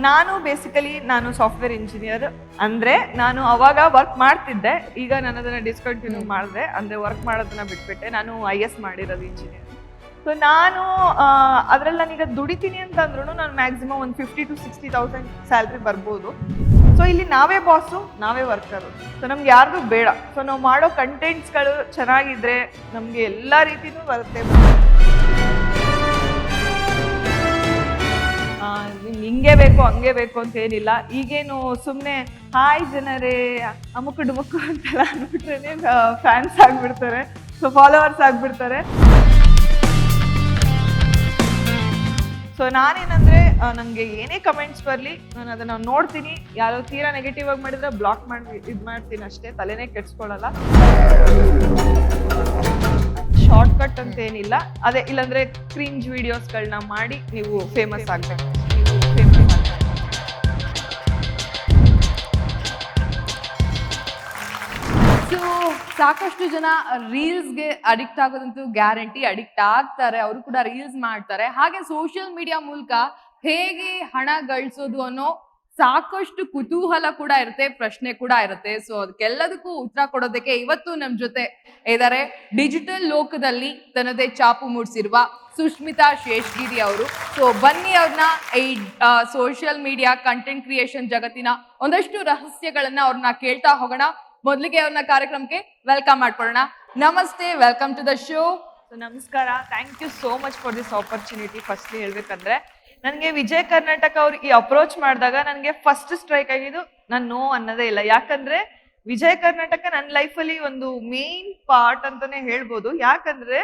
ನಾನು ಬೇಸಿಕಲಿ ನಾನು software engineer. ಅಂದ್ರೆ ನಾನು ಅವಾಗ ವರ್ಕ್ ಮಾಡ್ತಿದ್ದೆ, ಈಗ ನಾನು ಅದನ್ನ ಡಿಸ್ಕಂಟಿನ್ಯೂ ಮಾಡಿದೆ. ಅಂದ್ರೆ ವರ್ಕ್ ಮಾಡೋದನ್ನ ಬಿಟ್ಬಿಟ್ಟೆ. ನಾನು IS ಮಾಡಿರೋದು ಇಂಜಿನಿಯರ್. ಸೊ ನಾನು ಅದ್ರಲ್ಲಿ ನಾನೀಗ ದುಡಿತೀನಿ ಅಂತಂದ್ರೂ ನಾನು ಮ್ಯಾಕ್ಸಿಮಮ್ ಒಂದು 50,000 to 60,000 ಸ್ಯಾಲ್ರಿ ಬರ್ಬೋದು. ಸೊ ಇಲ್ಲಿ ನಾವೇ ಬಾಸು, ನಾವೇ ವರ್ಕರು. ಸೊ ನಮ್ಗೆ ಯಾರ್ದು ಬೇಡ. ಸೊ ನಾವು ಮಾಡೋ ಕಂಟೆಂಟ್ಸ್ಗಳು ಚೆನ್ನಾಗಿದ್ರೆ ನಮ್ಗೆ ಎಲ್ಲಾ ರೀತಿನೂ ಬರುತ್ತೆ. ಹಿಂಗೆ ಬೇಕು ಹಂಗೆ ಬೇಕು ಅಂತ ಏನಿಲ್ಲ. ಈಗೇನು ಸುಮ್ಮನೆ ಹಾಯ್ ಜನರೇ ಅಮುಕು ಡುಮುಕು ಅಂತೆಲ್ಲ ಅಂದ್ಬಿಟ್ರೆ ಫ್ಯಾನ್ಸ್ ಆಗ್ಬಿಡ್ತಾರೆ, ಸೊ ಫಾಲೋವರ್ಸ್ ಆಗ್ಬಿಡ್ತಾರೆ. ಸೊ ನಾನೇನಂದ್ರೆ ನನಗೆ ಏನೇ ಕಮೆಂಟ್ಸ್ ಬರಲಿ ನಾನು ಅದನ್ನ ನೋಡ್ತೀನಿ. ಯಾರೋ ತೀರಾ ನೆಗೆಟಿವ್ ಆಗಿ ಮಾಡಿದ್ರೆ ಬ್ಲಾಕ್ ಮಾಡಿ ಇದು ಮಾಡ್ತೀನಿ ಅಷ್ಟೇ, ತಲೆನೇ ಕೆಡ್ಸ್ಕೊಳ್ಳಲ್ಲ. ಶಾರ್ಟ್ ಕಟ್ ಅಂತ ಏನಿಲ್ಲ, ಅದೇ ಇಲ್ಲಾಂದ್ರೆ ಕ್ರಿಂಜ್ ವಿಡಿಯೋಸ್ಗಳನ್ನ ಮಾಡಿ ನೀವು ಫೇಮಸ್ ಆಗ್ಬೇಕು. ಸೊ ಸಾಕಷ್ಟು ಜನ ರೀಲ್ಸ್ಗೆ ಅಡಿಕ್ಟ್ ಆಗೋದಂತೂ ಗ್ಯಾರಂಟಿ, ಅಡಿಕ್ಟ್ ಆಗ್ತಾರೆ, ಅವರು ಕೂಡ ರೀಲ್ಸ್ ಮಾಡ್ತಾರೆ. ಹಾಗೆ ಸೋಷಿಯಲ್ ಮೀಡಿಯಾ ಮೂಲಕ ಹೇಗೆ ಹಣ ಗಳಿಸೋದು ಅನ್ನೋ ಸಾಕಷ್ಟು ಕುತೂಹಲ ಕೂಡ ಇರುತ್ತೆ, ಪ್ರಶ್ನೆ ಕೂಡ ಇರುತ್ತೆ. ಸೊ ಅದಕ್ಕೆಲ್ಲದಕ್ಕೂ ಉತ್ತರ ಕೊಡೋದಕ್ಕೆ ಇವತ್ತು ನಮ್ ಜೊತೆ ಇದ್ದಾರೆ ಡಿಜಿಟಲ್ ಲೋಕದಲ್ಲಿ ತನ್ನದೇ ಛಾಪು ಮೂಡಿಸಿರುವ ಸುಷ್ಮಿತಾ ಶೇಷಗಿರಿ ಅವರು. ಸೊ ಬನ್ನಿ ಅವ್ರನ್ನ ಈ ಸೋಷಿಯಲ್ ಮೀಡಿಯಾ ಕಂಟೆಂಟ್ ಕ್ರಿಯೇಷನ್ ಜಗತ್ತಿನ ಒಂದಷ್ಟು ರಹಸ್ಯಗಳನ್ನ ಅವ್ರನ್ನ ಕೇಳ್ತಾ ಹೋಗೋಣ. ಮೊದಲಿಗೆ ಅವ್ರನ್ನ ಕಾರ್ಯಕ್ರಮಕ್ಕೆ ವೆಲ್ಕಮ್ ಮಾಡ್ಕೊಳ್ಳೋಣ. ನಮಸ್ತೆ, ವೆಲ್ಕಮ್ ಟು ದ ಶೋ. ನಮಸ್ಕಾರ, thank you so much for this opportunity. Firstly ಹೇಳ್ಬೇಕಂದ್ರೆ ನನಗೆ ವಿಜಯ್ ಕರ್ನಾಟಕ ಅವ್ರು ಈ ಅಪ್ರೋಚ್ ಮಾಡಿದಾಗ ನನಗೆ ಫಸ್ಟ್ ಸ್ಟ್ರೈಕ್ ಆಗಿದ್ದು ನಾನು ನೋ ಅನ್ನೋದೇ ಇಲ್ಲ. ಯಾಕಂದ್ರೆ ವಿಜಯ್ ಕರ್ನಾಟಕ ನನ್ನ ಲೈಫಲ್ಲಿ ಒಂದು ಮೇನ್ ಪಾರ್ಟ್ ಅಂತಾನೆ ಹೇಳ್ಬೋದು. ಯಾಕಂದ್ರೆ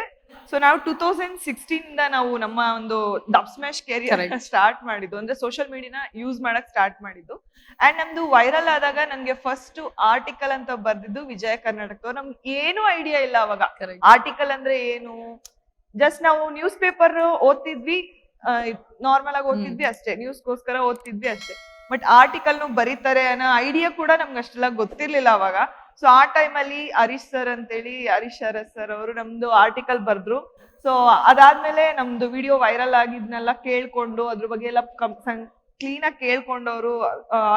ಸೊ ನಾವು 2016 ನಾವು ನಮ್ಮ ಒಂದು ಡಬ್ ಸ್ಮ್ಯಾಶ್ ಕೆರಿಯರ್ ಸ್ಟಾರ್ಟ್ ಮಾಡಿದ್ದು, ಅಂದ್ರೆ ಸೋಷಿಯಲ್ ಮೀಡಿಯಾನ ಯೂಸ್ ಮಾಡಕ್ ಸ್ಟಾರ್ಟ್ ಮಾಡಿದ್ದು. ಅಂಡ್ ನಮ್ದು ವೈರಲ್ ಆದಾಗ ನನ್ಗೆ ಫಸ್ಟ್ ಆರ್ಟಿಕಲ್ ಅಂತ ಬರ್ದಿದ್ದು ವಿಜಯ ಕರ್ನಾಟಕ. ನಮ್ಗೆ ಏನು ಐಡಿಯಾ ಇಲ್ಲ ಅವಾಗ ಆರ್ಟಿಕಲ್ ಅಂದ್ರೆ ಏನು. ಜಸ್ಟ್ ನಾವು ನ್ಯೂಸ್ ಪೇಪರ್ ಓದ್ತಿದ್ವಿ, ನಾರ್ಮಲ್ ಆಗಿ ಓದ್ತಿದ್ವಿ ಅಷ್ಟೇ, ನ್ಯೂಸ್ಗೋಸ್ಕರ ಓದ್ತಿದ್ವಿ ಅಷ್ಟೇ. ಬಟ್ ಆರ್ಟಿಕಲ್ ಬರೀತಾರೆ ಅನ್ನೋ ಐಡಿಯಾ ಕೂಡ ನಮ್ಗೆ ಅಷ್ಟೆಲ್ಲ ಗೊತ್ತಿರ್ಲಿಲ್ಲ ಅವಾಗ. ಸೊ ಆ ಟೈಮಲ್ಲಿ ಹರೀಶ್ ಸರ್ ಅಂತೇಳಿ, ಹರೀಶ್ ಅರಸ್ ಸರ್ ಅವರು ನಮ್ದು ಆರ್ಟಿಕಲ್ ಬರ್ದ್ರು. ಸೊ ಅದಾದ್ಮೇಲೆ ನಮ್ದು ವಿಡಿಯೋ ವೈರಲ್ ಆಗಿದ್ನೆಲ್ಲ ಕೇಳ್ಕೊಂಡು ಅದ್ರ ಬಗ್ಗೆ ಎಲ್ಲ ಕ್ಲೀನ್ ಆಗಿ ಕೇಳ್ಕೊಂಡು ಅವರು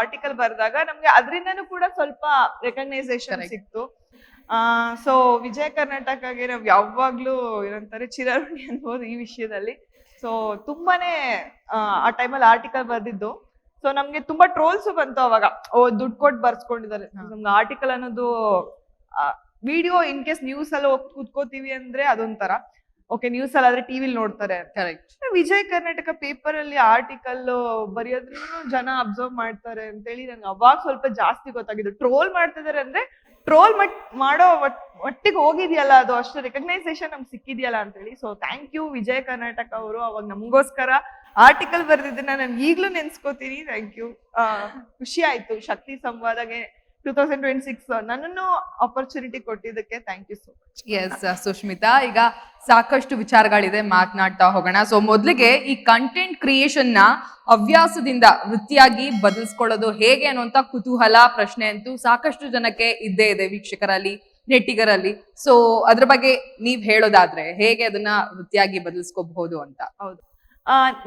ಆರ್ಟಿಕಲ್ ಬರ್ದಾಗ ನಮ್ಗೆ ಅದರಿಂದನೂ ಕೂಡ ಸ್ವಲ್ಪ ರೆಕಗ್ನೈಸೇಷನ್ ಸಿಕ್ತು. ಸೊ ವಿಜಯ ಕರ್ನಾಟಕಗೆ ನಾವ್ ಯಾವಾಗ್ಲೂ ಏನಂತಾರೆ ಚಿರಋಣಿ ಅನ್ಬೋದು ಈ ವಿಷಯದಲ್ಲಿ. ಸೊ ತುಂಬಾನೇ ಆ ಟೈಮಲ್ಲಿ ಆರ್ಟಿಕಲ್ ಬರ್ದಿದ್ದು. ಸೊ ನಮ್ಗೆ ತುಂಬಾ ಟ್ರೋಲ್ಸ್ ಬಂತು ಅವಾಗ, ದುಡ್ಡು ಕೊಟ್ಟು ಬರ್ಸ್ಕೊಂಡಿದ್ದಾರೆ. ನಮ್ಗೆ ಆರ್ಟಿಕಲ್ ಅನ್ನೋದು ವಿಡಿಯೋ ಇನ್ ಕೇಸ್ ನ್ಯೂಸ್ ಅಲ್ಲಿ ಹೋಗಿ ಕೂತ್ಕೋತೀವಿ ಅಂದ್ರೆ ಅದೊಂಥರ ಓಕೆ, ನ್ಯೂಸ್ ಅಲ್ಲಿ ಆದ್ರೆ ಟಿವಿಲಿ ನೋಡ್ತಾರೆ. ಕರೆಕ್ಟ್. ವಿಜಯ್ ಕರ್ನಾಟಕ ಪೇಪರ್ ಅಲ್ಲಿ ಆರ್ಟಿಕಲ್ ಬರೆಯೋದ್ರೂ ಜನ ಅಬ್ಸರ್ವ್ ಮಾಡ್ತಾರೆ ಅಂತೇಳಿ ನಂಗೆ ಅವಾಗ ಸ್ವಲ್ಪ ಜಾಸ್ತಿ ಗೊತ್ತಾಗಿದ್ದು. ಟ್ರೋಲ್ ಮಾಡ್ತಿದಾರೆ ಅಂದ್ರೆ ಟ್ರೋಲ್ ಮಾಡೋ ಒಟ್ಟಿಗೆ ಹೋಗಿದ್ಯಲ್ಲ, ಅದು ಅಷ್ಟು ರೆಕಗ್ನೈಸೇಷನ್ ನಮ್ಗೆ ಸಿಕ್ಕಿದ್ಯಲ್ಲ ಅಂತೇಳಿ. So thank you Vijay Karnataka ಅವರು, ಅವಾಗ ನಮಗೋಸ್ಕರ ಆರ್ಟಿಕಲ್ ಬರ್ದಿದ್ದನ್ನ ನಾನು ಈಗ್ಲೂ ನೆನ್ಸ್ಕೋತೀನಿ. Thank you. ಖುಷಿ ಆಯ್ತು ಶಕ್ತಿ ಸಂವಾದಗೆ 2026 ನನ್ನನ್ನು ಆಪರ್ಚುನಿಟಿ ಕೊಟ್ಟಿದ್ದಕ್ಕೆ thank you so much. Yes Sushmita, ಈಗ ಸಾಕಷ್ಟು ವಿಚಾರಗಳಿದೆ, ಮಾತನಾಡ್ತಾ ಹೋಗೋಣ. ಸೊ ಮೊದಲಿಗೆ ಈ ಕಂಟೆಂಟ್ ಕ್ರಿಯೇಷನ್ ನ ಹವ್ಯಾಸದಿಂದ ವೃತ್ತಿಯಾಗಿ ಬದಲಿಸ್ಕೊಳ್ಳೋದು ಹೇಗೆ ಅನ್ನುವಂತ ಕುತೂಹಲ, ಪ್ರಶ್ನೆ ಅಂತೂ ಸಾಕಷ್ಟು ಜನಕ್ಕೆ ಇದ್ದೇ ಇದೆ, ವೀಕ್ಷಕರಲ್ಲಿ, ನೆಟ್ಟಿಗರಲ್ಲಿ. ಸೊ ಅದ್ರ ಬಗ್ಗೆ ನೀವ್ ಹೇಳೋದಾದ್ರೆ ಹೇಗೆ ಅದನ್ನ ವೃತ್ತಿಯಾಗಿ ಬದಲಿಸ್ಕೋಬಹುದು ಅಂತ. ಹೌದು,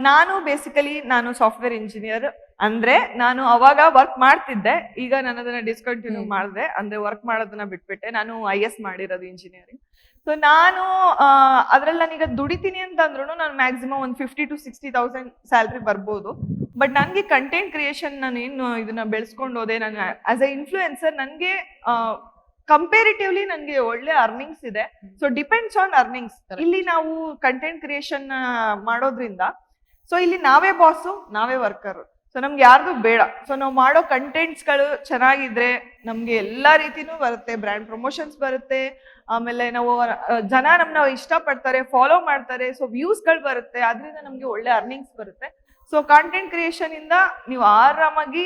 ನಾನು ಬೇಸಿಕಲಿ ನಾನು ಸಾಫ್ಟ್ವೇರ್ ಇಂಜಿನಿಯರ್. ಅಂದ್ರೆ ನಾನು ಅವಾಗ ವರ್ಕ್ ಮಾಡ್ತಿದ್ದೆ, ಈಗ ನಾನು ಅದನ್ನ ಡಿಸ್ಕಂಟಿನ್ಯೂ ಮಾಡಿದೆ. ಅಂದ್ರೆ ವರ್ಕ್ ಮಾಡೋದನ್ನ ಬಿಟ್ಬಿಟ್ಟೆ. ನಾನು IS ಮಾಡಿರೋದು ಇಂಜಿನಿಯರಿಂಗ್. ಸೊ ನಾನು ಅದ್ರಲ್ಲಿ ನಾನೀಗ ದುಡಿತೀನಿ ಅಂತಂದ್ರೂ ನಾನು ಮ್ಯಾಕ್ಸಿಮಮ್ ಒಂದು 50,000 to 60,000 ಸ್ಯಾಲ್ರಿ ಬರ್ಬೋದು. ಬಟ್ ನನ್ಗೆ ಕಂಟೆಂಟ್ ಕ್ರಿಯೇಷನ್ ನಾನು ಏನು ಇದನ್ನ ಬೆಳೆಸ್ಕೊಂಡು ಹೋದೆ. ನಾನು ಆಸ್ ಎ ಇನ್ಫ್ಲೂಯೆನ್ಸರ್ ನನ್ಗೆ ಕಂಪೇರಿಟಿವ್ಲಿ ನನ್ಗೆ ಒಳ್ಳೆ ಅರ್ನಿಂಗ್ಸ್ ಇದೆ. So depends on earnings. ಇಲ್ಲಿ ನಾವು ಕಂಟೆಂಟ್ ಕ್ರಿಯೇಷನ್ ಮಾಡೋದ್ರಿಂದ ಸೊ ಇಲ್ಲಿ ನಾವೇ ಬಾಸು, ನಾವೇ ವರ್ಕರು. ಸೊ ನಮ್ಗೆ ಯಾರ್ದು ಬೇಡ. ಸೊ ನಾವು ಮಾಡೋ ಕಂಟೆಂಟ್ಸ್ಗಳು ಚೆನ್ನಾಗಿದ್ರೆ ನಮ್ಗೆ ಎಲ್ಲಾ ರೀತಿನೂ ಬರುತ್ತೆ. ಬ್ರ್ಯಾಂಡ್ ಪ್ರಮೋಷನ್ಸ್ ಬರುತ್ತೆ, ಆಮೇಲೆ ನಾವು ಜನ ನಮ್ನ ಇಷ್ಟಪಡ್ತಾರೆ, ಫಾಲೋ ಮಾಡ್ತಾರೆ. ಸೊ ವ್ಯೂಸ್ಗಳು ಬರುತ್ತೆ, ಅದರಿಂದ ನಮ್ಗೆ ಒಳ್ಳೆ ಅರ್ನಿಂಗ್ಸ್ ಬರುತ್ತೆ. ಸೊ ಕಂಟೆಂಟ್ ಕ್ರಿಯೇಷನ್ ಇಂದ ನೀವು ಆರಾಮಾಗಿ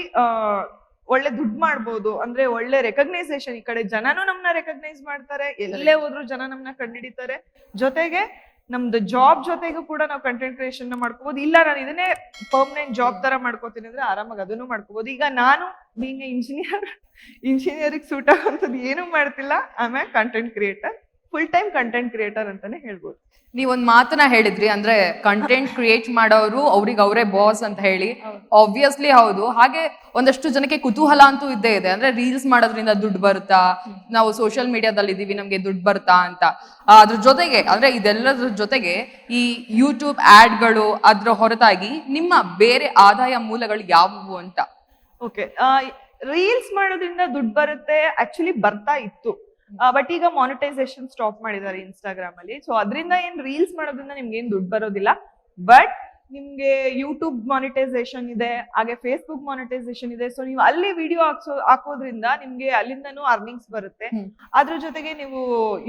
ಒಳ್ಳೆ ದುಡ್ಡು ಮಾಡ್ಬೋದು. ಅಂದ್ರೆ ಒಳ್ಳೆ ರೆಕಗ್ನೈಸೇಷನ್, ಈ ಕಡೆ ಜನನು ನಮ್ನ ರೆಕಗ್ನೈಸ್ ಮಾಡ್ತಾರೆ, ಎಲ್ಲೇ ಹೋದ್ರು ಜನ ನಮ್ನ ಕಂಡಿಡಿತಾರೆ. ಜೊತೆಗೆ ನಮ್ದು ಜಾಬ್ ಜೊತೆಗೂ ಕೂಡ ನಾವು ಕಂಟೆಂಟ್ ಕ್ರಿಯೇಷನ್ ಮಾಡ್ಕೋಬಹುದು. ಇಲ್ಲ ನಾನು ಇದನ್ನೇ ಪರ್ಮನೆಂಟ್ ಜಾಬ್ ತರ ಮಾಡ್ಕೋತೀನಿ ಅಂದ್ರೆ ಆರಾಮಾಗಿ ಅದನ್ನು ಮಾಡ್ಕೋಬಹುದು. ಈಗ ನಾನು ಬೀಂಗ್ ಇಂಜಿನಿಯರಿಂಗ್ ಸೂಟ್ ಆಗುವಂಥದ್ದು ಏನು ಮಾಡ್ತಿಲ್ಲ. I am A content creator full time content creator ಅಂತಾನೆ ಹೇಳ್ಬೋದು. ನೀವೊಂದ್ ಮಾತನ್ನ ಹೇಳಿದ್ರಿ, ಅಂದ್ರೆ ಕಂಟೆಂಟ್ ಕ್ರಿಯೇಟ್ ಮಾಡೋರು ಅವ್ರಿಗೆ ಅವರೇ ಬಾಸ್ ಅಂತ ಹೇಳಿ. ಆಬ್ವಿಯಸ್ಲಿ ಹೌದು. ಹಾಗೆ ಒಂದಷ್ಟು ಜನಕ್ಕೆ ಕುತೂಹಲ ಅಂತೂ ಇದ್ದೇ ಇದೆ, ಅಂದ್ರೆ ರೀಲ್ಸ್ ಮಾಡೋದ್ರಿಂದ ದುಡ್ಡು ಬರುತ್ತಾ, ನಾವು ಸೋಷಿಯಲ್ ಮೀಡಿಯಾದಲ್ಲಿ ಇದೀವಿ ನಮ್ಗೆ ದುಡ್ಡು ಬರುತ್ತಾ ಅಂತ. ಅದ್ರ ಜೊತೆಗೆ ಅಂದ್ರೆ ಇದೆಲ್ಲದ್ರ ಜೊತೆಗೆ ಈ ಯೂಟ್ಯೂಬ್ ಆಡ್ಗಳು ಅದ್ರ ಹೊರತಾಗಿ ನಿಮ್ಮ ಬೇರೆ ಆದಾಯ ಮೂಲಗಳು ಯಾವುವು ಅಂತ. ಓಕೆ, ರೀಲ್ಸ್ ಮಾಡೋದ್ರಿಂದ ದುಡ್ಡು ಬರುತ್ತೆ, ಆಕ್ಚುಲಿ ಬರ್ತಾ ಇತ್ತು. ಬಟ್ ಈಗ ಮಾನಿಟೈಸೇಷನ್ ಸ್ಟಾಪ್ ಮಾಡಿದ್ದಾರೆ ಇನ್ಸ್ಟಾಗ್ರಾಮ್ ಅಲ್ಲಿ. ಸೊ ಅದರಿಂದ ಏನ್ ರೀಲ್ಸ್ ಮಾಡೋದ್ರಿಂದ ನಿಮ್ಗೆ ಏನ್ ದುಡ್ಡು ಬರೋದಿಲ್ಲ. ಬಟ್ ನಿಮ್ಗೆ ಯೂಟ್ಯೂಬ್ ಮಾನಿಟೈಸೇಷನ್ ಇದೆ, ಹಾಗೆ ಫೇಸ್ಬುಕ್ ಮಾನಿಟೈಸೇಷನ್ ಇದೆ. ಸೊ ನೀವು ಅಲ್ಲಿ ವಿಡಿಯೋ ಹಾಕೋದ್ರಿಂದ ನಿಮ್ಗೆ ಅಲ್ಲಿಂದನೂ ಅರ್ನಿಂಗ್ಸ್ ಬರುತ್ತೆ. ಅದ್ರ ಜೊತೆಗೆ ನೀವು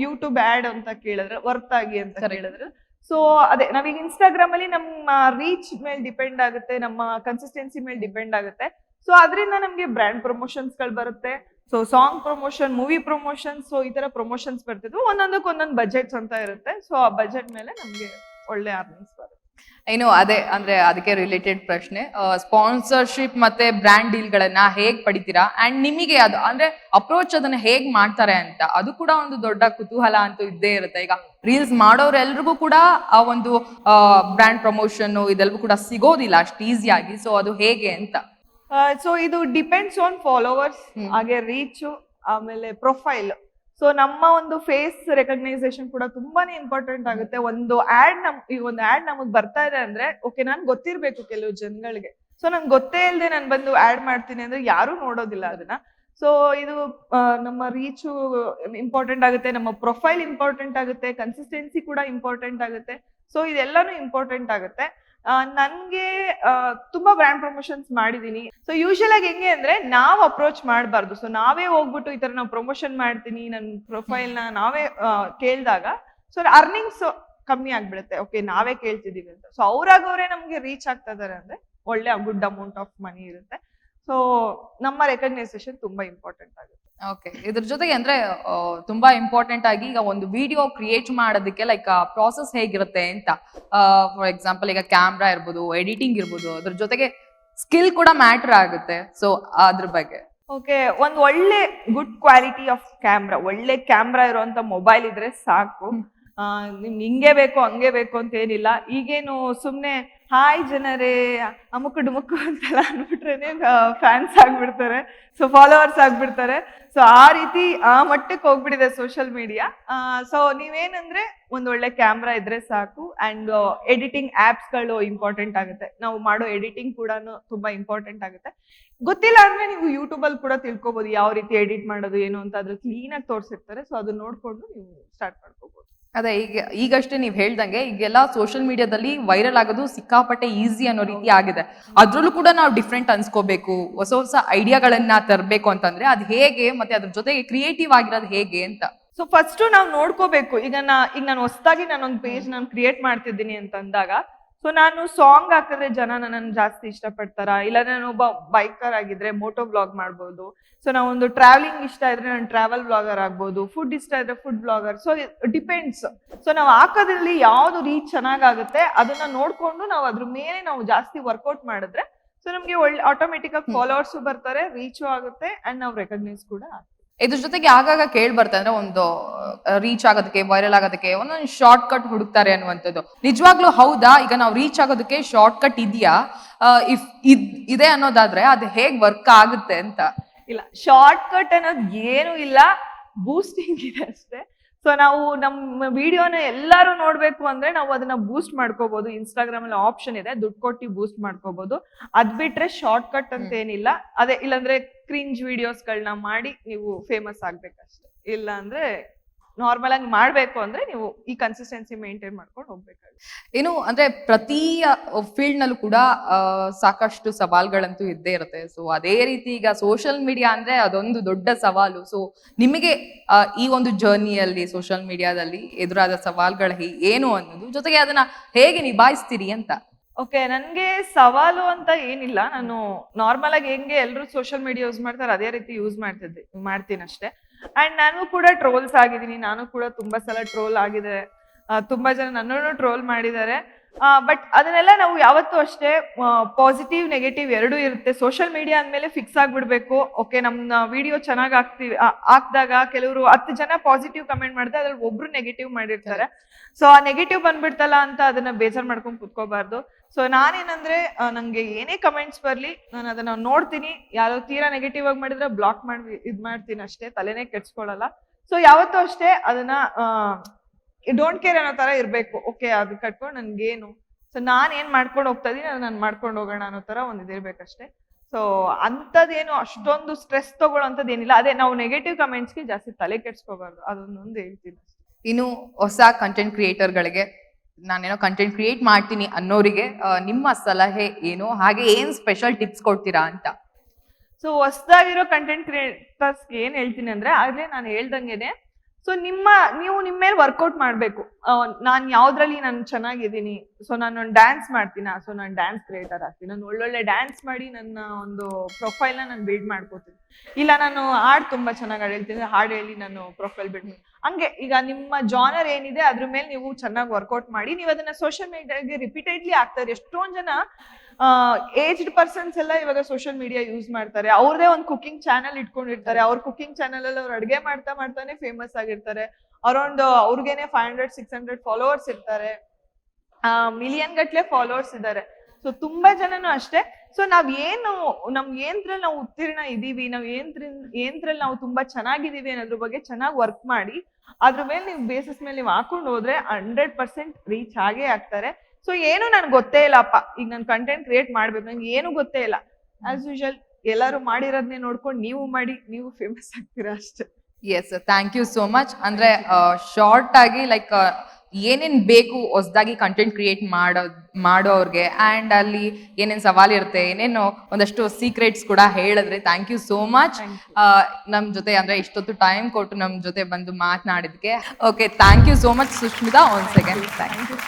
ಯೂಟ್ಯೂಬ್ ಆಡ್ ಅಂತ ಕೇಳಿದ್ರೆ ವರ್ತ್ ಆಗಿ ಅಂತ ಹೇಳಿದ್ರೆ, ಸೊ ಅದೇ ನಾವೀಗ ಇನ್ಸ್ಟಾಗ್ರಾಮ್ ಅಲ್ಲಿ ನಮ್ಮ ರೀಚ್ ಮೇಲೆ ಡಿಪೆಂಡ್ ಆಗುತ್ತೆ, ನಮ್ಮ ಕನ್ಸಿಸ್ಟೆನ್ಸಿ ಮೇಲೆ ಡಿಪೆಂಡ್ ಆಗುತ್ತೆ. ಸೊ ಅದರಿಂದ ನಮ್ಗೆ ಬ್ರ್ಯಾಂಡ್ ಪ್ರಮೋಷನ್ಸ್ ಗಳು ಬರುತ್ತೆ. So song promotion, movie promotion, so ಈ ತರ ಪ್ರಮೋಷನ್ಸ್ ಬರ್ತಿದ್ವು. ಒಂದೊಂದಕ್ಕೆ ಒಂದೊಂದು ಬಜೆಟ್ಸ್ ಅಂತ ಇರುತ್ತೆ. ಸೊ ಆ ಬಜೆಟ್ ಮೇಲೆ ನಮ್ಗೆ ಒಳ್ಳೆ ಅರ್ನಿಂಗ್ಸ್ ಬರುತ್ತೆ. ಏನು ಅದೇ ಅಂದ್ರೆ ಅದಕ್ಕೆ ರಿಲೇಟೆಡ್ ಪ್ರಶ್ನೆ, ಸ್ಪಾನ್ಸರ್ಶಿಪ್ ಮತ್ತೆ ಬ್ರ್ಯಾಂಡ್ ಡೀಲ್ ಗಳನ್ನ ಹೇಗ್ ಪಡಿತೀರಾ, ಅಂಡ್ ನಿಮಗೆ ಅದು ಅಂದ್ರೆ ಅಪ್ರೋಚ್ ಅದನ್ನ ಹೇಗ್ ಮಾಡ್ತಾರೆ ಅಂತ, ಅದು ಕೂಡ ಒಂದು ದೊಡ್ಡ ಕುತೂಹಲ ಅಂತೂ ಇದ್ದೇ ಇರುತ್ತೆ. ಈಗ ರೀಲ್ಸ್ ಮಾಡೋರೆಲ್ರಿಗೂ ಕೂಡ ಆ ಒಂದು ಬ್ರ್ಯಾಂಡ್ ಪ್ರಮೋಷನ್ ಇದೆಲ್ಲವೂ ಕೂಡ ಸಿಗೋದಿಲ್ಲ ಅಷ್ಟು ಈಸಿಯಾಗಿ. ಸೊ ಅದು ಹೇಗೆ ಅಂತ. ಸೊ ಇದು ಡಿಪೆಂಡ್ಸ್ ಆನ್ ಫಾಲೋವರ್ಸ್, ಹಾಗೆ ರೀಚ್, ಆಮೇಲೆ ಪ್ರೊಫೈಲ್. ಸೊ ನಮ್ಮ ಒಂದು ಫೇಸ್ ರೆಕಗ್ನೈಸೇಷನ್ ಕೂಡ ತುಂಬಾನೇ ಇಂಪಾರ್ಟೆಂಟ್ ಆಗುತ್ತೆ. ಒಂದು ಆಡ್ ನಮಗ್ ಬರ್ತಾ ಇದೆ ಅಂದ್ರೆ ಓಕೆ, ನಾನ್ ಗೊತ್ತಿರ್ಬೇಕು ಕೆಲವು ಜನಗಳಿಗೆ. ಸೊ ನನ್ಗೆ ಗೊತ್ತೇ ಇಲ್ಲದೆ ನಾನು ಬಂದು ಆಡ್ ಮಾಡ್ತೀನಿ ಅಂದ್ರೆ ಯಾರು ನೋಡೋದಿಲ್ಲ ಅದನ್ನ. ಸೊ ಇದು ನಮ್ಮ ರೀಚು ಇಂಪಾರ್ಟೆಂಟ್ ಆಗುತ್ತೆ, ನಮ್ಮ ಪ್ರೊಫೈಲ್ ಇಂಪಾರ್ಟೆಂಟ್ ಆಗುತ್ತೆ, ಕನ್ಸಿಸ್ಟೆನ್ಸಿ ಕೂಡ ಇಂಪಾರ್ಟೆಂಟ್ ಆಗುತ್ತೆ. ಸೊ ಇದೆಲ್ಲಾನು ಇಂಪಾರ್ಟೆಂಟ್ ಆಗುತ್ತೆ. ನನ್ಗೆ ತುಂಬಾ ಬ್ರ್ಯಾಂಡ್ ಪ್ರಮೋಷನ್ಸ್ ಮಾಡಿದೀನಿ. ಸೊ ಯೂಶುವಲ್ ಆಗಿ ಹೆಂಗೆ ಅಂದ್ರೆ ನಾವ್ ಅಪ್ರೋಚ್ ಮಾಡಬಾರ್ದು. ಸೊ ನಾವೇ ಹೋಗ್ಬಿಟ್ಟು ಈ ತರ ನಾವು ಪ್ರಮೋಷನ್ ಮಾಡ್ತೀನಿ ನನ್ನ ಪ್ರೊಫೈಲ್ ನ ನಾವೇ ಕೇಳಿದಾಗ ಸೊ ಅರ್ನಿಂಗ್ಸ್ ಕಮ್ಮಿ ಆಗ್ಬಿಡುತ್ತೆ. ಓಕೆ, ನಾವೇ ಕೇಳ್ತಿದೀವಿ ಅಂತ. ಸೊ ಅವ್ರಾಗವ್ರೆ ನಮ್ಗೆ ರೀಚ್ ಆಗ್ತಾ ಇದಾರೆ ಅಂದ್ರೆ ಒಳ್ಳೆ ಗುಡ್ ಅಮೌಂಟ್ ಆಫ್ ಮನಿ ಇರುತ್ತೆ. ಸೊ ನಮ್ಮ ರೆಕಗ್ನೈಸೇಷನ್ ತುಂಬಾ ಇಂಪಾರ್ಟೆಂಟ್ ಆಗುತ್ತೆ. ಓಕೆ, ಇದ್ರ ಜೊತೆಗೆ ಅಂದ್ರೆ ತುಂಬಾ ಇಂಪಾರ್ಟೆಂಟ್ ಆಗಿ ಈಗ ಒಂದು ವಿಡಿಯೋ ಕ್ರಿಯೇಟ್ ಮಾಡೋದಕ್ಕೆ ಲೈಕ್ ಪ್ರಾಸೆಸ್ ಹೇಗಿರುತ್ತೆ ಅಂತ. ಫಾರ್ ಎಕ್ಸಾಂಪಲ್ ಈಗ ಕ್ಯಾಮ್ರಾ ಇರ್ಬೋದು, ಎಡಿಟಿಂಗ್ ಇರ್ಬೋದು, ಅದ್ರ ಜೊತೆಗೆ ಸ್ಕಿಲ್ ಕೂಡ ಮ್ಯಾಟರ್ ಆಗುತ್ತೆ. ಸೊ ಅದ್ರ ಬಗ್ಗೆ. ಓಕೆ, ಒಂದ್ ಒಳ್ಳೆ ಗುಡ್ ಕ್ವಾಲಿಟಿ ಆಫ್ ಕ್ಯಾಮ್ರಾ, ಒಳ್ಳೆ ಕ್ಯಾಮ್ರಾ ಇರುವಂತ ಮೊಬೈಲ್ ಇದ್ರೆ ಸಾಕು. ನಿಮ್ಗೆ ಹಿಂಗೆ ಬೇಕು ಹಂಗೆ ಬೇಕು ಅಂತ ಏನಿಲ್ಲ. ಈಗೇನು ಸುಮ್ನೆ ಹಾಯ್ ಜನರೇ ಅಮುಕು ಡುಮುಕು ಅಂತೆಲ್ಲ ಅನ್ಬಿಟ್ರೇನೆ ಫ್ಯಾನ್ಸ್ ಆಗ್ಬಿಡ್ತಾರೆ, ಸೊ ಫಾಲೋವರ್ಸ್ ಆಗ್ಬಿಡ್ತಾರೆ. ಸೊ ಆ ರೀತಿ ಆ ಮಟ್ಟಕ್ಕೆ ಹೋಗ್ಬಿಟ್ಟಿದೆ ಸೋಷಿಯಲ್ ಮೀಡಿಯಾ. ಸೊ ನೀವೇನಂದ್ರೆ ಒಂದ್ ಒಳ್ಳೆ ಕ್ಯಾಮ್ರಾ ಇದ್ರೆ ಸಾಕು. ಅಂಡ್ ಎಡಿಟಿಂಗ್ ಆಪ್ಸ್ ಗಳು ಇಂಪಾರ್ಟೆಂಟ್ ಆಗುತ್ತೆ. ನಾವು ಮಾಡೋ ಎಡಿಟಿಂಗ್ ಕೂಡ ತುಂಬಾ ಇಂಪಾರ್ಟೆಂಟ್ ಆಗುತ್ತೆ. ಗೊತ್ತಿಲ್ಲ ಅಂದ್ರೆ ನೀವು ಯೂಟ್ಯೂಬ್ ಅಲ್ಲಿ ಕೂಡ ತಿಳ್ಕೊಬಹುದು ಯಾವ ರೀತಿ ಎಡಿಟ್ ಮಾಡೋದು ಏನು ಅಂತ. ಅದ್ರ ಕ್ಲೀನ್ ಆಗಿ ತೋರಿಸಿರ್ತಾರೆ. ಸೊ ಅದನ್ನ ನೋಡ್ಕೊಂಡು ನೀವು ಸ್ಟಾರ್ಟ್ ಮಾಡ್ಕೋಬಹುದು. ಅದೇ ಈಗಷ್ಟೇ ನೀವ್ ಹೇಳ್ದಂಗೆ ಈಗೆಲ್ಲ ಸೋಷಿಯಲ್ ಮೀಡಿಯಾದಲ್ಲಿ ವೈರಲ್ ಆಗೋದು ಸಿಕ್ಕಾಪಟ್ಟೆ ಈಸಿ ಅನ್ನೋ ರೀತಿ ಆಗಿದೆ. ಅದ್ರಲ್ಲೂ ಕೂಡ ನಾವು ಡಿಫ್ರೆಂಟ್ ಅನ್ಸ್ಕೋಬೇಕು, ಹೊಸ ಹೊಸ ಐಡಿಯಾಗಳನ್ನ ತರಬೇಕು ಅಂತಂದ್ರೆ ಅದ್ ಹೇಗೆ, ಮತ್ತೆ ಅದ್ರ ಜೊತೆಗೆ ಕ್ರಿಯೇಟಿವ್ ಆಗಿರೋದು ಹೇಗೆ ಅಂತ. ಸೊ ಫಸ್ಟ್ ನಾವು ನೋಡ್ಕೋಬೇಕು. ಈಗ ನಾನು ಹೊಸದಾಗಿ ನಾನೊಂದು ಪೇಜ್ ನಾನು ಕ್ರಿಯೇಟ್ ಮಾಡ್ತಿದ್ದೀನಿ ಅಂತ ಅಂದಾಗ, ಸೊ ನಾನು ಸಾಂಗ್ ಹಾಕಿದ್ರೆ ಜನ ನನ್ನನ್ನು ಜಾಸ್ತಿ ಇಷ್ಟಪಡ್ತಾರ, ಇಲ್ಲ ನಾನು ಒಬ್ಬ ಬೈಕರ್ ಆಗಿದ್ರೆ ಮೋಟೋ ಬ್ಲಾಗ್ ಮಾಡ್ಬೋದು. ಸೊ ನಾವೊಂದು ಟ್ರಾವೆಲಿಂಗ್ ಇಷ್ಟ ಇದ್ರೆ ನಾನು ಟ್ರಾವೆಲ್ ಬ್ಲಾಗರ್ ಆಗ್ಬೋದು, ಫುಡ್ ಇಷ್ಟ ಇದ್ರೆ food blogger. So depends. So ನಾವು ಹಾಕೋದ್ರಲ್ಲಿ ಯಾವ್ದು ರೀಚ್ ಚೆನ್ನಾಗಾಗುತ್ತೆ ಅದನ್ನ ನೋಡ್ಕೊಂಡು ನಾವು ಅದ್ರ ಮೇಲೆ ನಾವು ಜಾಸ್ತಿ ವರ್ಕೌಟ್ ಮಾಡಿದ್ರೆ ಸೊ ನಮ್ಗೆ ಒಳ್ಳೆ ಆಟೋಮೆಟಿಕ್ ಆಗಿ ಫಾಲೋವರ್ಸ್ ಬರ್ತಾರೆ, ರೀಚು ಆಗುತ್ತೆ, ಅಂಡ್ ನಾವು ರೆಕಗ್ನೈಸ್ ಕೂಡ ಆಗ್ತೀವಿ. ಇದ್ರ ಜೊತೆಗೆ ಆಗಾಗ ಕೇಳಿ ಬರ್ತಾ ಅಂದ್ರೆ ಒಂದು ರೀಚ್ ಆಗೋದಕ್ಕೆ, ವೈರಲ್ ಆಗೋದಕ್ಕೆ ಒಂದೊಂದು ಶಾರ್ಟ್ ಕಟ್ ಹುಡುಕ್ತಾರೆ ಅನ್ನುವಂಥದ್ದು ನಿಜವಾಗ್ಲೂ ಹೌದಾ? ಈಗ ನಾವು ರೀಚ್ ಆಗೋದಕ್ಕೆ ಶಾರ್ಟ್ ಕಟ್ ಇದೆಯಾ? ಇಫ್ ಇದೆ ಅನ್ನೋದಾದ್ರೆ ಅದು ಹೇಗ್ ವರ್ಕ್ ಆಗುತ್ತೆ ಅಂತ. ಇಲ್ಲ, ಶಾರ್ಟ್ ಕಟ್ ಅನ್ನೋದು ಏನು ಇಲ್ಲ, ಬೂಸ್ಟಿಂಗ್ ಇದೆ ಅಷ್ಟೇ. ಸೊ ನಾವು ನಮ್ಮ ವಿಡಿಯೋನ ಎಲ್ಲರೂ ನೋಡ್ಬೇಕು ಅಂದ್ರೆ ನಾವು ಅದನ್ನ ಬೂಸ್ಟ್ ಮಾಡ್ಕೋಬಹುದು. ಇನ್ಸ್ಟಾಗ್ರಾಮ್ ಅಲ್ಲಿ ಆಪ್ಷನ್ ಇದೆ, ದುಡ್ಡು ಕೊಟ್ಟು ಬೂಸ್ಟ್ ಮಾಡ್ಕೋಬಹುದು. ಅದ್ ಬಿಟ್ರೆ ಶಾರ್ಟ್ ಕಟ್ ಅಂತ ಏನಿಲ್ಲ. ಅದೇ ಇಲ್ಲಾಂದ್ರೆ ಕ್ರಿಂಜ್ ವಿಡಿಯೋಸ್ಗಳನ್ನ ಮಾಡಿ ನೀವು ಫೇಮಸ್ ಆಗ್ಬೇಕಷ್ಟೇ. ಇಲ್ಲ ಅಂದ್ರೆ ನಾರ್ಮಲ್ ಆಗಿ ಮಾಡ್ಬೇಕು ಅಂದ್ರೆ ನೀವು ಈ ಕನ್ಸಿಸ್ಟೆನ್ಸಿ ಮೇಂಟೈನ್ ಮಾಡ್ಕೊಂಡು ಹೋಗ್ಬೇಕಾಗುತ್ತೆ. ಏನು ಅಂದ್ರೆ ಪ್ರತಿ ಫೀಲ್ಡ್ ನಲ್ಲೂ ಕೂಡ ಸಾಕಷ್ಟು ಸವಾಲ್ಗಳಂತೂ ಇದ್ದೇ ಇರುತ್ತೆ. ಸೊ ಅದೇ ರೀತಿ ಈಗ ಸೋಷಿಯಲ್ ಮೀಡಿಯಾ ಅಂದ್ರೆ ಅದೊಂದು ದೊಡ್ಡ ಸವಾಲು. ಸೊ ನಿಮಗೆ ಈ ಒಂದು ಜರ್ನಿಯಲ್ಲಿ ಸೋಷಿಯಲ್ ಮೀಡಿಯಾದಲ್ಲಿ ಎದುರಾದ ಸವಾಲ್ಗಳು ಏನು ಅನ್ನೋದು, ಜೊತೆಗೆ ಅದನ್ನ ಹೇಗೆ ನಿಭಾಯಿಸ್ತೀರಿ ಅಂತ. ಓಕೆ, ನನ್ಗೆ ಸವಾಲು ಅಂತ ಏನಿಲ್ಲ. ನಾನು ನಾರ್ಮಲ್ ಆಗಿ ಹೆಂಗೆ ಎಲ್ಲರೂ ಸೋಷಿಯಲ್ ಮೀಡಿಯಾ ಯೂಸ್ ಮಾಡ್ತಾರೆ ಅದೇ ರೀತಿ ಯೂಸ್ ಮಾಡ್ತೀನಿ ಅಷ್ಟೇ. ಅಂಡ್ ನಾನು ಕೂಡ ಟ್ರೋಲ್ಸ್ ಆಗಿದ್ದೀನಿ, ನಾನು ಕೂಡ ತುಂಬಾ ಸಲ ಟ್ರೋಲ್ ಆಗಿದೆ. ತುಂಬಾ ಜನ ನನ್ನನ್ನು ಟ್ರೋಲ್ ಮಾಡಿದ್ದಾರೆ. ಬಟ್ ಅದನ್ನೆಲ್ಲ ನಾವು ಯಾವತ್ತೂ ಅಷ್ಟೇ ಪಾಸಿಟಿವ್ ನೆಗೆಟಿವ್ ಎರಡೂ ಇರುತ್ತೆ. ಸೋಷಿಯಲ್ ಮೀಡಿಯಾ ಅಂದ್ಮೇಲೆ ಫಿಕ್ಸ್ ಆಗ್ಬಿಡ್ಬೇಕು. ಓಕೆ, ನಮ್ಮ ವಿಡಿಯೋ ಚೆನ್ನಾಗಿ ಹಾಕ್ದಾಗ ಕೆಲವರು 10 ಜನ ಪಾಸಿಟಿವ್ ಕಮೆಂಟ್ ಮಾಡ್ತಾರೆ, ಅದ್ರಲ್ಲಿ ಒಬ್ರು ನೆಗೆಟಿವ್ ಮಾಡಿರ್ತಾರೆ. ಸೊ ಆ ನೆಗೆಟಿವ್ ಬಂದ್ಬಿಡ್ತಲ್ಲ ಅಂತ ಅದನ್ನ ಬೇಜಾರ್ ಮಾಡ್ಕೊಂಡ್ ಕುತ್ಕೋಬಾರ್ದು. ಸೊ ನಾನೇನಂದ್ರೆ ನಂಗೆ ಏನೇ ಕಮೆಂಟ್ಸ್ ಬರ್ಲಿ ನಾನು ಅದನ್ನ ನೋಡ್ತೀನಿ. ಯಾರೋ ತೀರಾ ನೆಗೆಟಿವ್ ಆಗಿ ಮಾಡಿದ್ರೆ ಬ್ಲಾಕ್ ಮಾಡಿ ಮಾಡ್ತೀನಿ ಅಷ್ಟೇ, ತಲೆನೇ ಕೆಡ್ಸ್ಕೊಳಲ್ಲ. ಸೊ ಯಾವತ್ತೂ ಅಷ್ಟೇ ಅದನ್ನ ಡೋಂಟ್ ಕೇರ್ ಅನ್ನೋ ತರ ಇರ್ಬೇಕು. ಓಕೆ, ಅದು ಕಟ್ಕೊಂಡು ನನ್ಗೇನು, ಸೊ ನಾನ್ ಏನ್ ಮಾಡ್ಕೊಂಡು ಹೋಗ್ತಾ ಇದೀನಿ ನಾನು ಮಾಡ್ಕೊಂಡು ಹೋಗೋಣ ಅನ್ನೋ ತರ ಒಂದ್ ಇದಿರ್ಬೇಕಷ್ಟೇ. ಸೊ ಅಂತದೇನು ಅಷ್ಟೊಂದು ಸ್ಟ್ರೆಸ್ ತಗೊಳ್ಳೋಂಥದ್ದು ಏನಿಲ್ಲ. ಅದೇ ನಾವು ನೆಗೆಟಿವ್ ಕಮೆಂಟ್ಸ್ಗೆ ಜಾಸ್ತಿ ತಲೆ ಕೆಡ್ಸ್ಕೋಬಾರ್ದು, ಅದನ್ನೊಂದು ಹೇಳ್ತೀನಿ. ಇನ್ನು ಹೊಸ ಕಂಟೆಂಟ್ ಕ್ರಿಯೇಟರ್ಗಳಿಗೆ, ನಾನೇನೋ ಕಂಟೆಂಟ್ ಕ್ರಿಯೇಟ್ ಮಾಡ್ತೀನಿ ಅನ್ನೋರಿಗೆ ನಿಮ್ಮ ಸಲಹೆ ಏನು, ಹಾಗೆ ಏನ್ ಸ್ಪೆಷಲ್ ಟಿಪ್ಸ್ ಕೊಡ್ತೀರಾ ಅಂತ? ಸೊ ಹೊಸದಾಗಿರೋ ಕಂಟೆಂಟ್ ಕ್ರಿಯೇಟರ್ಸ್ಗೆ ಏನ್ ಹೇಳ್ತೀನಿ ಅಂದ್ರೆ, ಆಗ್ಲೇ ನಾನು ಹೇಳ್ದಂಗೆನೆ, ಸೊ ನೀವು ನಿಮ್ಮ ಮೇಲೆ ವರ್ಕೌಟ್ ಮಾಡ್ಬೇಕು. ನಾನ್ ಯಾವ್ದ್ರಲ್ಲಿ ನಾನು ಚೆನ್ನಾಗಿದ್ದೀನಿ, ಸೊ ನಾನು ಡ್ಯಾನ್ಸ್ ಮಾಡ್ತೀನ, ಸೊ ನಾನು ಡ್ಯಾನ್ಸ್ ಕ್ರಿಯೇಟರ್ ಆಗ್ತೀನಿ. ನಾನು ಒಳ್ಳೊಳ್ಳೆ ಡ್ಯಾನ್ಸ್ ಮಾಡಿ ನನ್ನ ಒಂದು ಪ್ರೊಫೈಲ್ ನಾನು ಬಿಲ್ಡ್ ಮಾಡ್ಕೋತೀನಿ. ಇಲ್ಲ ನಾನು ಹಾಡ್ ತುಂಬಾ ಚೆನ್ನಾಗಿ ಹೇಳ್ತೀನಿ, ಹಾಡ್ ಹೇಳಿ ನಾನು ಪ್ರೊಫೈಲ್ ಬಿಲ್ಡ್ ಮಾಡಿ. ಹಂಗೆ ಈಗ ನಿಮ್ಮ ಜಾನರ್ ಏನಿದೆ ಅದ್ರ ಮೇಲೆ ನೀವು ಚೆನ್ನಾಗಿ ವರ್ಕೌಟ್ ಮಾಡಿ ನೀವು ಅದನ್ನ ಸೋಷಿಯಲ್ ಮೀಡಿಯಾಗೆ ರಿಪೀಟೆಡ್ಲಿ ಆಗ್ತಾರೆ. ಎಷ್ಟೊಂದ್ ಜನ ಏಜ್ಡ್ ಪರ್ಸನ್ಸ್ ಎಲ್ಲ ಇವಾಗ ಸೋಷಿಯಲ್ ಮೀಡಿಯಾ ಯೂಸ್ ಮಾಡ್ತಾರೆ. ಅವ್ರದೇ ಒಂದು ಕುಕಿಂಗ್ ಚಾನಲ್ ಇಟ್ಕೊಂಡಿರ್ತಾರೆ. ಅವ್ರ ಕುಕಿಂಗ್ ಚಾನಲ್ ಅಲ್ಲಿ ಅವ್ರು ಅಡ್ಗೆ ಮಾಡ್ತಾನೆ ಫೇಮಸ್ ಆಗಿರ್ತಾರೆ. ಅರೌಂಡ್ ಅವ್ರಿಗೇನೆ 500-600 ಫಾಲೋವರ್ಸ್ ಇರ್ತಾರೆ, ಮಿಲಿಯನ್ ಗಟ್ಲೆ ಫಾಲೋವರ್ಸ್ ಇದ್ದಾರೆ. ಸೊ ತುಂಬಾ ಜನನು ಅಷ್ಟೇ. ಸೊ ನಾವ್ ಏನ್ದ್ರಲ್ಲಿ ನಾವು ಉತ್ತೀರ್ಣ ಇದೀವಿ, ನಾವ್ ಏನ್ದ್ರಲ್ಲಿ ನಾವು ತುಂಬಾ ಚೆನ್ನಾಗಿದೀವಿ ಅನ್ನೋದ್ರ ಬಗ್ಗೆ ಚೆನ್ನಾಗಿ ವರ್ಕ್ ಮಾಡಿ ಅದ್ರ ಮೇಲೆ ನೀವು ಬೇಸಿಸ್ ಮೇಲೆ ನೀವು ಹಾಕೊಂಡು ಹೋದ್ರೆ 100% ರೀಚ್ ಆಗೇ ಆಗ್ತಾರೆ. ಸೊ ಏನು ನನ್ಗೆ ಗೊತ್ತೇ ಇಲ್ಲಪ್ಪ, ಈಗ ನಾನು ಕಂಟೆಂಟ್ ಕ್ರಿಯೇಟ್ ಮಾಡ್ಬೇಕು, ನಂಗೆ ಏನು ಗೊತ್ತೇ ಇಲ್ಲ, ಆಸ್ ಯೂಶಲ್ ಎಲ್ಲರೂ ಮಾಡಿರೋದನ್ನೇ ನೋಡ್ಕೊಂಡು ನೀವು ಮಾಡಿ, ನೀವು ಫೇಮಸ್ ಆಗ್ತೀರಾ ಅಷ್ಟೇ. Yes, thank you so much. ಅಂದ್ರೆ ಶಾರ್ಟ್ ಆಗಿ ಲೈಕ್ ಏನೇನ್ ಬೇಕು ಹೊಸದಾಗಿ ಕಂಟೆಂಟ್ ಕ್ರಿಯೇಟ್ ಮಾಡೋರ್ಗೆ, ಅಂಡ್ ಅಲ್ಲಿ ಏನೇನ್ ಸವಾಲ್ ಇರುತ್ತೆ, ಏನೇನು ಒಂದಷ್ಟು ಸೀಕ್ರೆಟ್ಸ್ ಕೂಡ ಹೇಳಿದ್ರೆ. ಥ್ಯಾಂಕ್ ಯು ಸೋ ಮಚ್ ನಮ್ ಜೊತೆ, ಅಂದ್ರೆ ಇಷ್ಟೊತ್ತು ಟೈಮ್ ಕೊಟ್ಟು ನಮ್ ಜೊತೆ ಬಂದು ಮಾತನಾಡಿದ್ಕೆ. Okay, thank you so much Sushmita. Once again thank you.